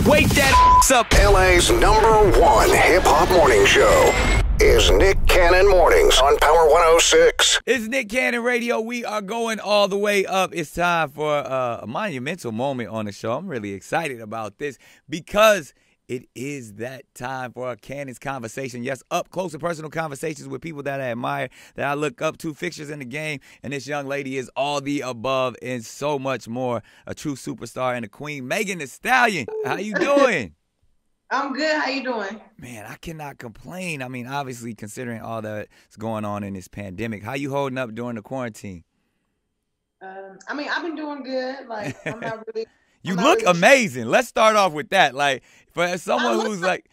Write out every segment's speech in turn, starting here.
Wake that up. LA's #1 hip-hop morning show is Nick Cannon Mornings on Power 106. It's Nick Cannon Radio. We are going all the way up. It's time for a monumental moment on the show. I'm really excited about this because it is that time for a Cannon's conversation. Yes, up close and personal conversations with people that I admire, that I look up to, fixtures in the game. And this young lady is all the above and so much more. A true superstar and a queen, Megan Thee Stallion. How you doing? I'm good. How you doing? Man, I cannot complain. I mean, obviously, considering all that's going on in this pandemic, how you holding up during the quarantine? I mean, I've been doing good. Like, I'm not really. You look amazing. Let's start off with that. Like, for someone who's like,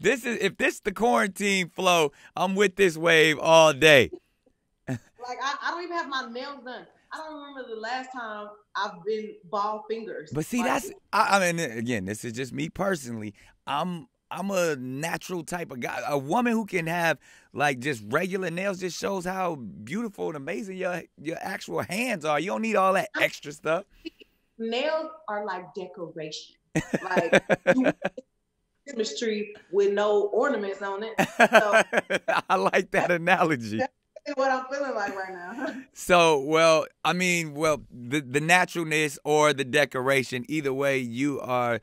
if this the quarantine flow, I'm with this wave all day. Like, I don't even have my nails done. I don't remember the last time I've been bald fingers. But see, like, I mean, again, this is just me personally. I'm a natural type of guy. A woman who can have like just regular nails just shows how beautiful and amazing your actual hands are. You don't need all that extra stuff. Nails are like decoration. Like Christmas tree with no ornaments on it. So, I like that analogy. That's what I'm feeling like right now. So, the naturalness or the decoration, either way, you are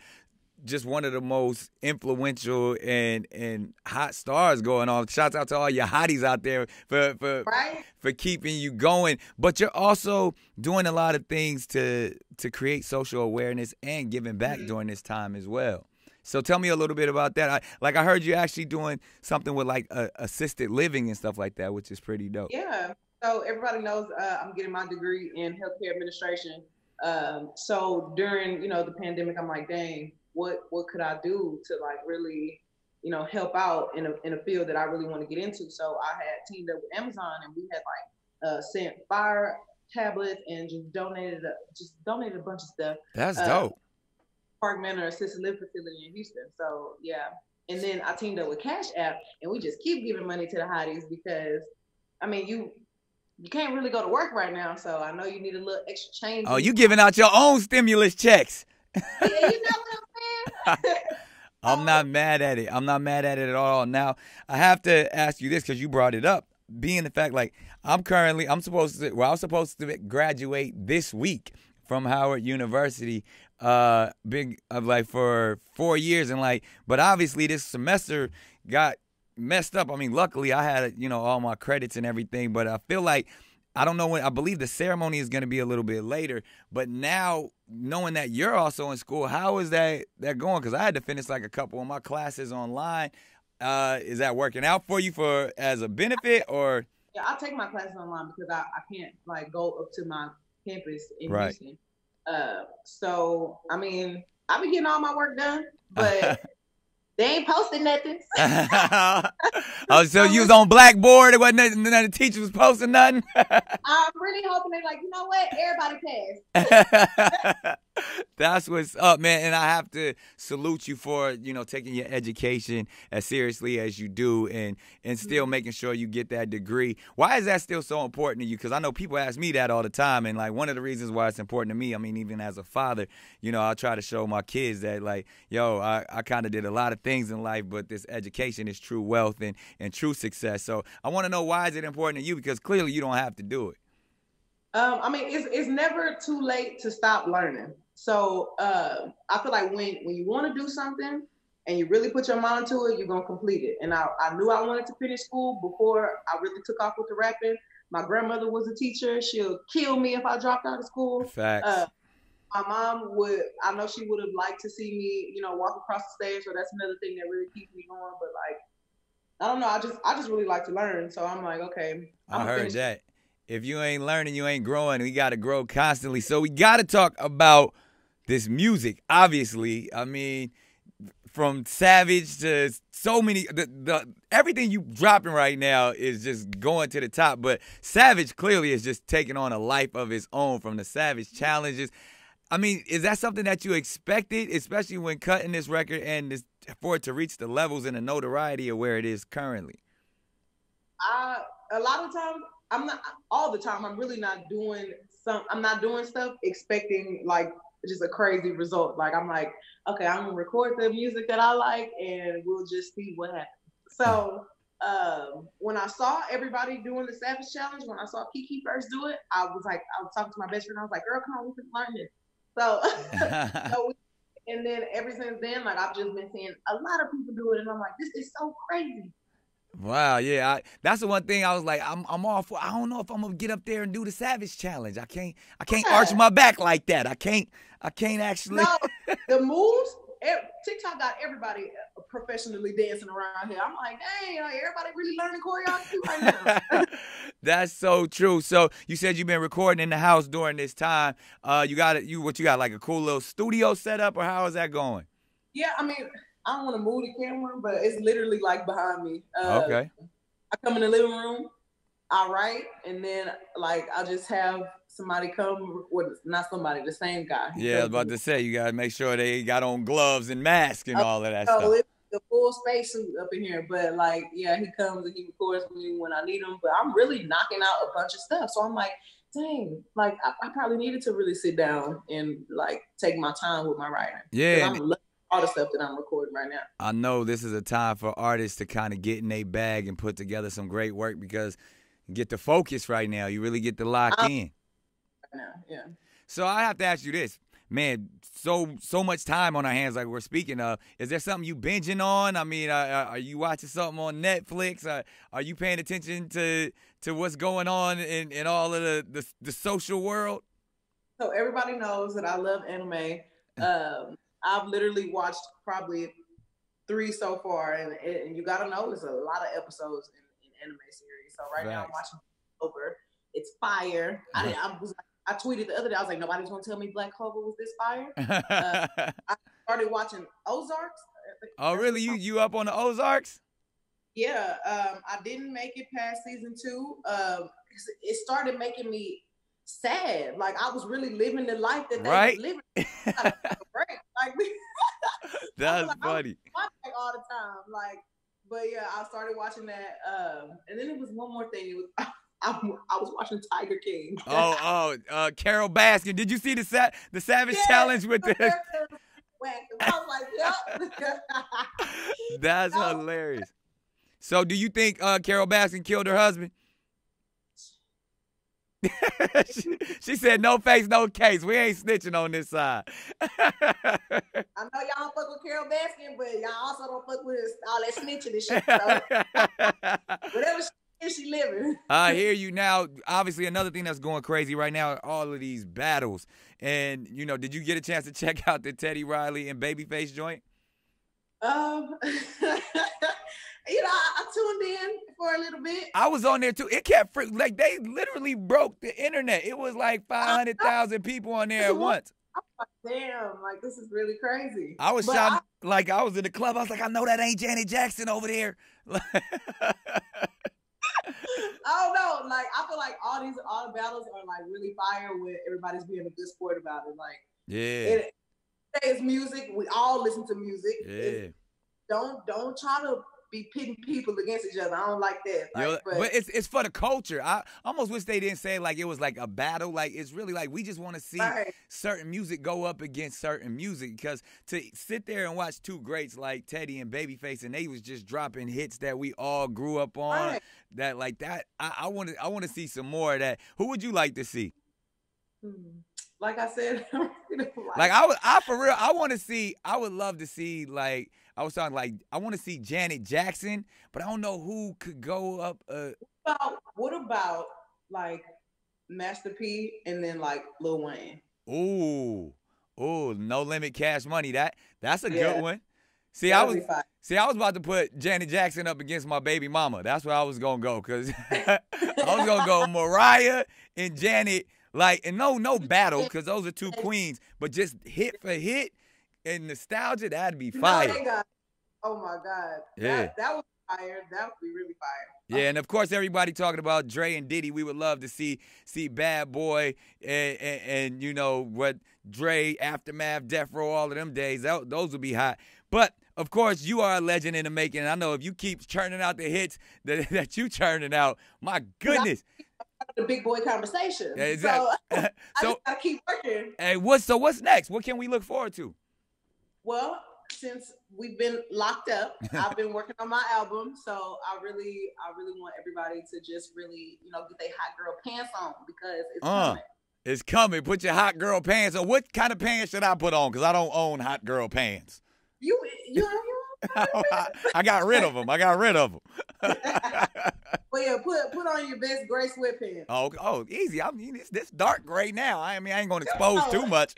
just one of the most influential and hot stars going on. Shouts out to all your hotties out there for keeping you going. But you're also doing a lot of things to create social awareness and giving back during this time as well. So tell me a little bit about that. I heard you actually doing something with like assisted living and stuff like that, which is pretty dope. Yeah. So everybody knows I'm getting my degree in healthcare administration. So during, the pandemic, I'm like, dang, what could I do to like really, help out in a field that I really want to get into? So I had teamed up with Amazon and we had like sent fire tablets and just donated a bunch of stuff. That's dope. Park Manor Assisted Living Facility in Houston. So yeah. And then I teamed up with Cash App and we just keep giving money to the hotties because I mean you can't really go to work right now, so I know you need a little extra change. Oh, you giving out your own stimulus checks. Yeah, you know what I'm saying? I'm not mad at it. I'm not mad at it at all. Now, I have to ask you this because you brought it up. Being the fact, like, I was supposed to graduate this week from Howard University, for 4 years, and but obviously this semester got messed up. I mean, luckily I had, all my credits and everything, but I feel like, I don't know when, I believe the ceremony is going to be a little bit later, but now knowing that you're also in school, how is that going? Because I had to finish like a couple of my classes online. Is that working out for you as a benefit or? Yeah, I take my classes online because I can't like go up to my campus in right. Houston. So, I mean, I've been getting all my work done, but they ain't posting nothing. Oh, so you was on Blackboard? It wasn't none of the teachers was posting nothing? I'm really hoping they're like, you know what? Everybody passed. That's what's up, man. And I have to salute you for, taking your education as seriously as you do and still making sure you get that degree. Why is that still so important to you? Because I know people ask me that all the time. And, one of the reasons why it's important to me, I mean, even as a father, I try to show my kids that, I kind of did a lot of things in life, but this education is true wealth and true success. So I want to know, why is it important to you? Because clearly you don't have to do it. I mean, it's never too late to stop learning. So I feel like when you want to do something and you really put your mind to it, you're going to complete it. And I knew I wanted to finish school before I really took off with the rapping. My grandmother was a teacher. She'll kill me if I dropped out of school. Facts. My mom I know she would have liked to see me, walk across the stage. So that's another thing that really keeps me going. But I don't know. I just really like to learn. So I'm like, okay. I heard that. If you ain't learning, you ain't growing. We got to grow constantly. So we got to talk about this music, obviously. I mean, from Savage to so many, everything you dropping right now is just going to the top. But Savage clearly is just taking on a life of his own from the Savage challenges. I mean, is that something that you expected, especially when cutting this record and for it to reach the levels and the notoriety of where it is currently? A lot of times, I'm not all the time. I'm really not doing I'm not doing stuff expecting just a crazy result. Like I'm like, okay, I'm gonna record the music that I like, and we'll just see what happens. So when I saw everybody doing the Savage Challenge, when I saw Kiki first do it, I was talking to my best friend. I was like, girl, come on, we can learn this. So, and then ever since then, like I've just been seeing a lot of people do it, and I'm like, this is so crazy. Wow, yeah, that's the one thing I was like, I'm all for. I don't know if I'm gonna get up there and do the Savage Challenge. I can't arch my back like that. I can't actually. No, the moves. TikTok got everybody professionally dancing around here. I'm like, dang, like everybody really learning choreography right now. That's so true. So you said you've been recording in the house during this time. You got like a cool little studio set up, or how is that going? Yeah, I mean, I don't want to move the camera, but it's literally like behind me. Okay. I come in the living room, I write, and then like I just have somebody come with, not somebody, the same guy. Yeah, I was about to say, you got to make sure they got on gloves and masks and all of that stuff. It's the full spacesuit up in here, but like, yeah, he comes and he records me when I need him, but I'm really knocking out a bunch of stuff. So I'm like, dang, like I probably needed to really sit down and like take my time with my writing. Yeah. I'm loving all the stuff that I'm recording right now. I know this is a time for artists to kind of get in their bag and put together some great work, because you get the focus right now. You really get to lock in. Yeah. So I have to ask you this, man. So much time on our hands, like we're speaking of. Is there something you binging on? I mean, are you watching something on Netflix? Are you paying attention to what's going on in all of the social world? So everybody knows that I love anime. I've literally watched probably 3 so far, and you gotta know it's a lot of episodes in anime series. So right now I'm watching Clover. It's fire. I tweeted the other day, I was like, nobody's gonna tell me Black Clover was this fire. I started watching Ozarks. Oh, really? You up on the Ozarks? Yeah. I didn't make it past season 2. It started making me sad. Like I was really living the life that they were living. Like, that's like, funny. I was all the time. Like, but yeah, I started watching that. And then it was one more thing. It was I was watching Tiger King. Carole Baskin. Did you see the Savage Challenge with the? I was like, yep. That's hilarious. So, do you think Carole Baskin killed her husband? she said, "No face, no case. We ain't snitching on this side." I know y'all don't fuck with Carole Baskin, but y'all also don't fuck with all that snitching and shit. So whatever she living. I hear you now. Obviously, another thing that's going crazy right now are all of these battles. And did you get a chance to check out the Teddy Riley and Babyface joint? I tuned in for a little bit. I was on there too. It kept like they literally broke the internet. It was like 500,000 people on there at once. I was like, damn, like this is really crazy. I was shouting like I was in the club. I was like, I know that ain't Janet Jackson over there. I don't know. Like I feel like all the battles are like really fire when everybody's being a good sport about it. Like it's music. We all listen to music. Yeah. Don't try to be pitting people against each other. I don't like that. Like, but it's for the culture. I almost wish they didn't say like it was like a battle. Like it's really like we just want to see certain music go up against certain music, because to sit there and watch two greats like Teddy and Babyface, and they was just dropping hits that we all grew up on. That like that. I want to see some more of that. Who would you like to see? Like I said, like I for real, I would love to see, like I was talking, like I want to see Janet Jackson, but I don't know who could go up. What about like Master P and then like Lil Wayne? Ooh, No Limit, Cash Money. That's a good one. See, I was about to put Janet Jackson up against my baby mama. That's where I was gonna go, because I was gonna go Mariah and Janet. Like, and no battle, because those are two queens, but just hit for hit and nostalgia, that'd be fire. Oh my God. Yeah. That was fire. That would be really fire. Yeah, and of course, everybody talking about Dre and Diddy. We would love to see Bad Boy and what Dre, Aftermath, Death Row, all of them days. Those would be hot. But of course, you are a legend in the making. And I know if you keep churning out the hits that you churning out, my goodness. the big boy conversation. Yeah, exactly. So I So, just gotta keep working. hey, what's next? What can we look forward to? Well, since we've been locked up, I've been working on my album. So I really want everybody to just really, get their hot girl pants on because it's coming. It's coming. Put your hot girl pants on. What kind of pants should I put on? Because I don't own hot girl pants. You I got rid of them. Well, yeah, put on your best gray sweatpants. Oh, easy. I mean, it's dark gray now. I ain't going to expose too much.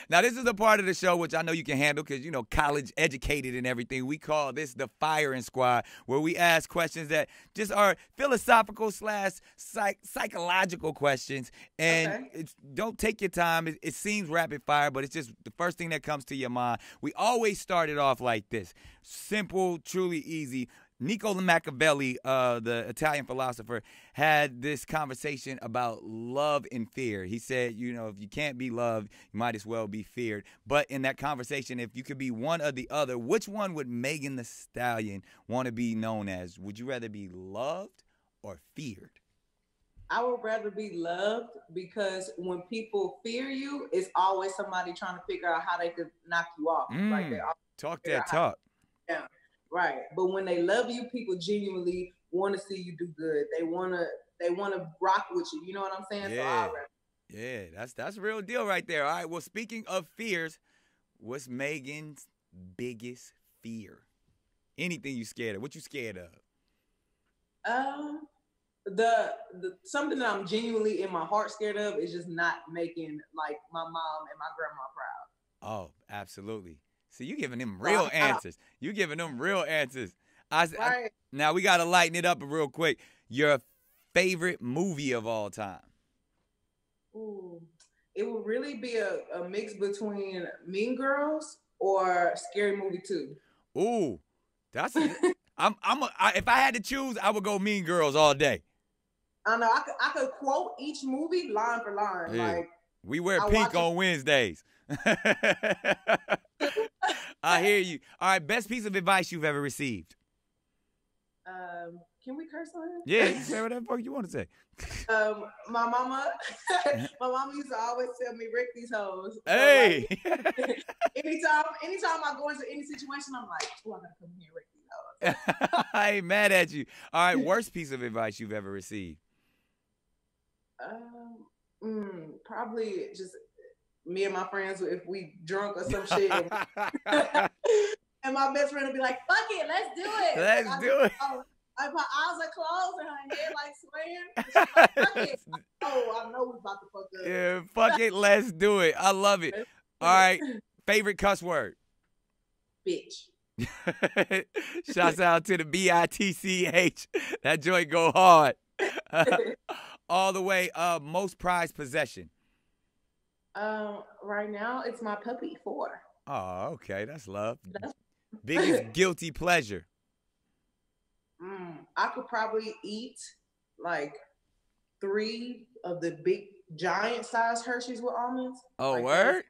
Now, this is a part of the show which I know you can handle because, college educated and everything. We call this the Firing Squad, where we ask questions that just are philosophical / psychological questions. And don't take your time. It seems rapid fire, but it's just the first thing that comes to your mind. We always start it off like this. Simple, truly easy. Niccolo Machiavelli, the Italian philosopher, had this conversation about love and fear. He said, if you can't be loved, you might as well be feared. But in that conversation, if you could be one or the other, which one would Megan Thee Stallion want to be known as? Would you rather be loved or feared? I would rather be loved because when people fear you, it's always somebody trying to figure out how they could knock you off. Talk that talk. Yeah. Right, but when they love you, people genuinely want to see you do good. They wanna rock with you. You know what I'm saying? Yeah, that's a real deal right there. All right. Well, speaking of fears, what's Megan's biggest fear? Anything you scared of? What you scared of? The something that I'm genuinely in my heart scared of is just not making like my mom and my grandma proud. Oh, absolutely. See, you giving them real answers. Now, we got to lighten it up real quick. Your favorite movie of all time? Ooh, it would really be a mix between Mean Girls or Scary Movie 2. Ooh, that's if I had to choose, I would go Mean Girls all day. I know. I could quote each movie line for line. Yeah. Like we wear pink on Wednesdays. I hear you. All right, best piece of advice you've ever received? Can we curse on him? Yeah, you say whatever fuck you want to say. My mama used to always tell me, "Rick these hoes." So hey. anytime I go into any situation, I'm like, "Oh, I gotta come here, Rick these hoes." I ain't mad at you. All right, worst piece of advice you've ever received? Probably just me and my friends, if we drunk or some shit, and my best friend would be like, "Fuck it, let's do it." Let's do it. Like my eyes are closed and her head like swaying. Like, fuck it. Oh, I know we about to fuck up. Yeah, fuck it, let's do it. I love it. All right, favorite cuss word? Bitch. Shouts out to the BITCH. That joint go hard. All the way. Most prized possession? Right now it's my puppy 4. Oh, okay, that's love. Biggest guilty pleasure? I could probably eat like 3 of the big giant size Hershey's with almonds. Oh, like, word?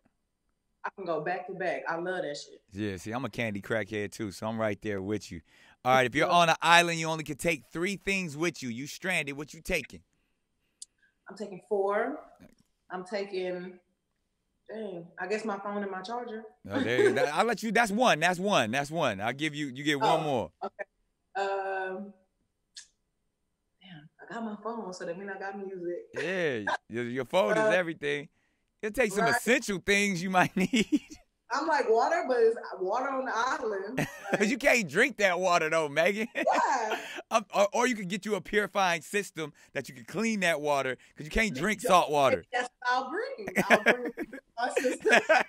I can go back to back. I love that shit. Yeah, see, I'm a candy crackhead too, so I'm right there with you. All right, if you're on an island, you only can take 3 things with you. You stranded, what you taking? I'm taking 4. I'm taking... Dang, I guess my phone and my charger. I'll let you. That's one. I'll give you. You get one more. Okay. Damn, I got my phone, so that means I got music. Yeah, your phone is everything. It'll take some essential things you might need. I'm like water, but it's water on the island. Because you can't drink that water, though, Megan. Why? Or you could get you a purifying system that you can clean that water, because you can't drink salt water. That's what I'll bring my system. I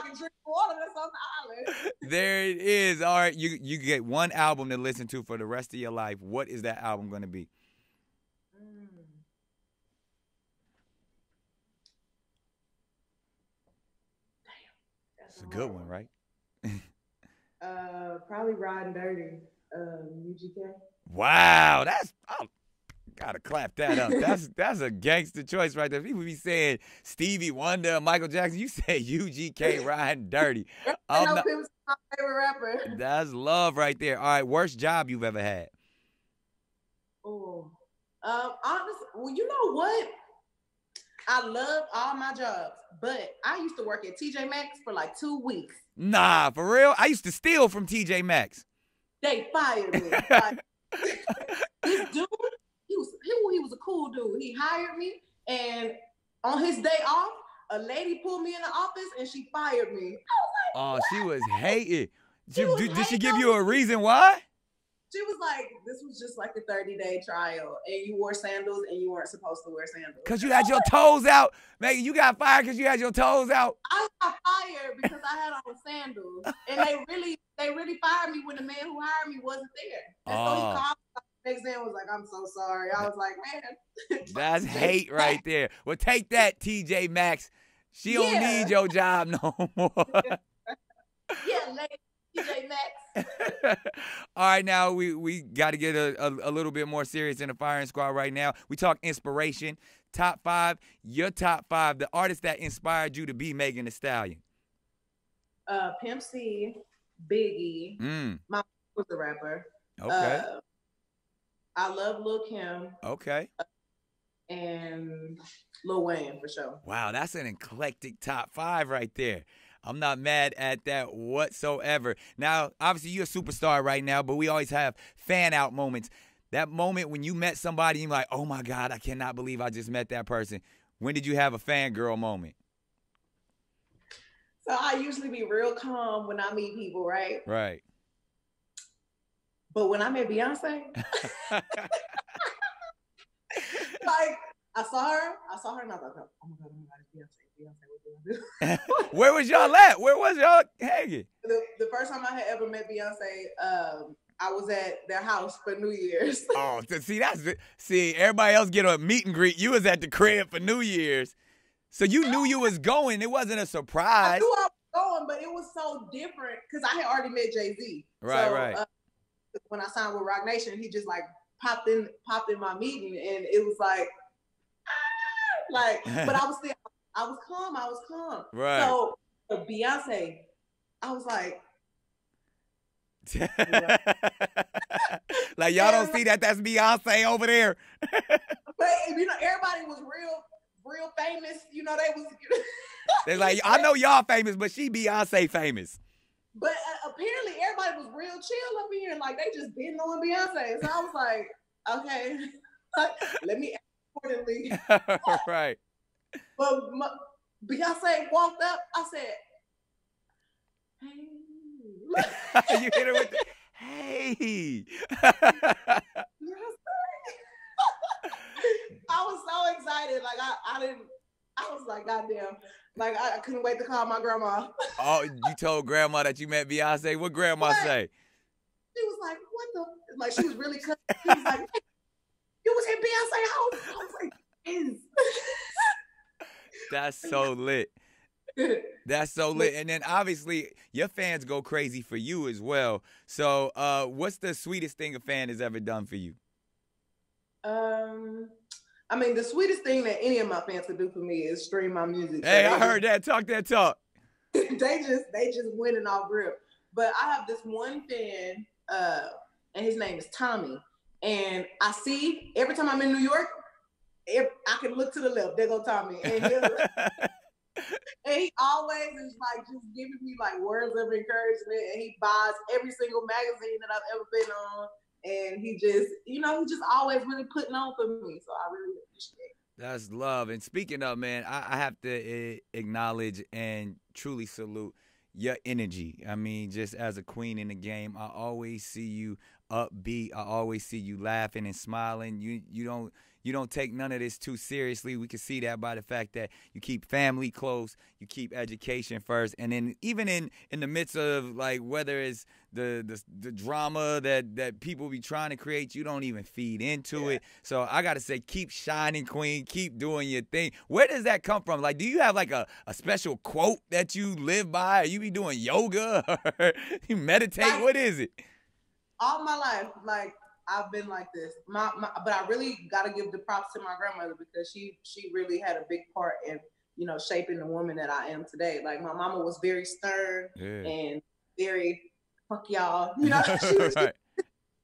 can drink water that's on the island. There it is. All right, you get one album to listen to for the rest of your life. What is that album going to be? It's a good one, right? Probably Riding Dirty, UGK. Wow, gotta clap that up. That's a gangster choice right there. People be saying Stevie Wonder, Michael Jackson. You say UGK Riding Dirty. Pim's my favorite rapper. That's love right there. All right, worst job you've ever had? Oh, Honestly, well, you know what? I love all my jobs, but I used to work at TJ Maxx for like 2 weeks. Nah, for real? I used to steal from TJ Maxx. They fired me. Like, this dude, he was a cool dude. He hired me, and on his day off, a lady pulled me in the office and she fired me. I was like, she was hating. Did she hating give you a reason why? She was like, this was just like a 30-day trial, and you wore sandals, and you weren't supposed to wear sandals. Because you had your toes out. Megan, you got fired because you had your toes out. I got fired because I had on sandals. And they really fired me when the man who hired me wasn't there. And so he called me next day and was like, I'm so sorry. I was like, man. That's hate right there. Well, take that, TJ Maxx. She don't need your job no more. Yeah, lady. TJ Maxx. All right, now we got to get a little bit more serious in the firing squad right now. We talk inspiration. Top 5, your top 5, the artist that inspired you to be Megan Thee Stallion. Pimp C, Biggie. My mom was a rapper. Okay. I love Lil Kim. Okay. And Lil Wayne for sure. Wow, that's an eclectic top 5 right there. I'm not mad at that whatsoever. Now, obviously, you're a superstar right now, but we always have fan-out moments. That moment when you met somebody, you're like, oh, my God, I cannot believe I just met that person. When did you have a fangirl moment? So I usually be real calm when I meet people, right? Right. But when I met Beyonce, like, I saw her, and I was like, oh my God, Beyonce, Where was y'all at? Where was y'all hanging? The first time I had ever met Beyonce, I was at their house for New Year's. Oh, see, everybody else get a meet and greet. You was at the crib for New Year's. So you knew you was going. It wasn't a surprise. I knew I was going, but it was so different because I had already met Jay-Z. Right. When I signed with Rock Nation, he just like popped in my meeting, and it was like, but I was calm. Right. So Beyonce, I was like, like y'all don't see that's Beyonce over there. But everybody was real famous. They was. They're like, I know y'all famous, but she Beyonce famous. But apparently everybody was real chill up in here, like they just been knowing Beyonce. So I was like, okay, let me act accordingly. Right. But Beyonce walked up. I said, "Hey." You hit her with the, hey. I was so excited. Like I was like, goddamn. Like I couldn't wait to call my grandma. Oh, you told grandma that you met Beyonce? What grandma say? She was like, what the? Like she was really cut. She was like, hey, you was in Beyonce's house? I was like, yes. That's so lit. That's so lit. And then obviously your fans go crazy for you as well. So what's the sweetest thing a fan has ever done for you? I mean, the sweetest thing that any of my fans could do for me is stream my music. Hey, I heard that. Talk that talk. they just winning off grip. But I have this one fan, and his name is Tommy. And I see every time I'm in New York, I can look to the left. There go Tommy. And he always is like just giving me like words of encouragement. And he buys every single magazine that I've ever been on. And he just, he just always really putting on for me. So I really appreciate it. That's love. And speaking of, man, I have to acknowledge and truly salute your energy. I mean, just as a queen in the game, I always see you upbeat. I always see you laughing and smiling. You don't take none of this too seriously. We can see that by the fact that you keep family close, you keep education first, and then even in the midst of like whether it's the drama that people be trying to create, you don't even feed into it. So I gotta say, keep shining, queen. Keep doing your thing. Where does that come from? Like, do you have like a special quote that you live by? Or you be doing yoga or you meditate? What is it? All my life, like. I've been like this, but I really gotta give the props to my grandmother because she really had a big part in shaping the woman that I am today. Like my mama was very stern and very fuck y'all, she was, right.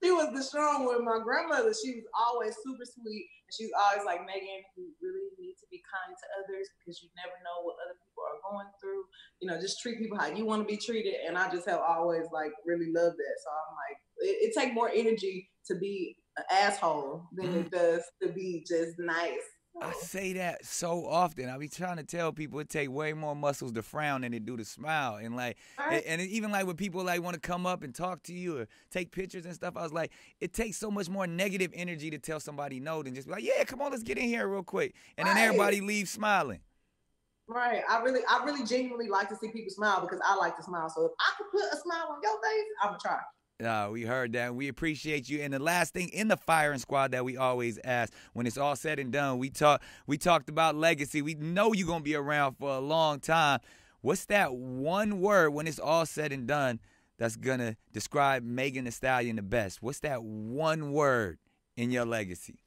She was the strong one. My grandmother, she was always super sweet. And she was always like, Megan, you really need to be kind to others because you never know what other people are going through. You know, just treat people how you want to be treated. And I just have always like really loved that. So I'm like, it takes more energy to be an asshole than it does to be just nice. I say that so often. I be trying to tell people it take way more muscles to frown than it do to smile. And like, and even like when people like want to come up and talk to you or take pictures and stuff, I was like, it takes so much more negative energy to tell somebody no than just be like, yeah, come on, let's get in here real quick. And then everybody leaves smiling. Right. I really genuinely like to see people smile because I like to smile. So if I could put a smile on your face, I would try. We heard that. We appreciate you. And the last thing in the firing squad that we always ask, when it's all said and done, we talked about legacy. We know you're going to be around for a long time. What's that one word when it's all said and done that's going to describe Megan Thee Stallion the best? What's that one word in your legacy?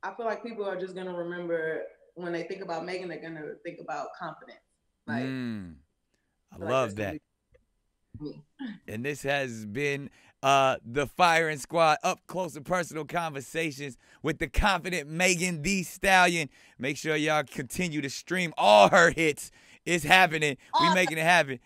I feel like people are just going to remember when they think about Megan, they're going to think about confidence. Like, I love that. And this has been the Firing Squad, up close and personal conversations with the confident Megan Thee Stallion. Make sure y'all continue to stream all her hits. It's happening. We making it happen.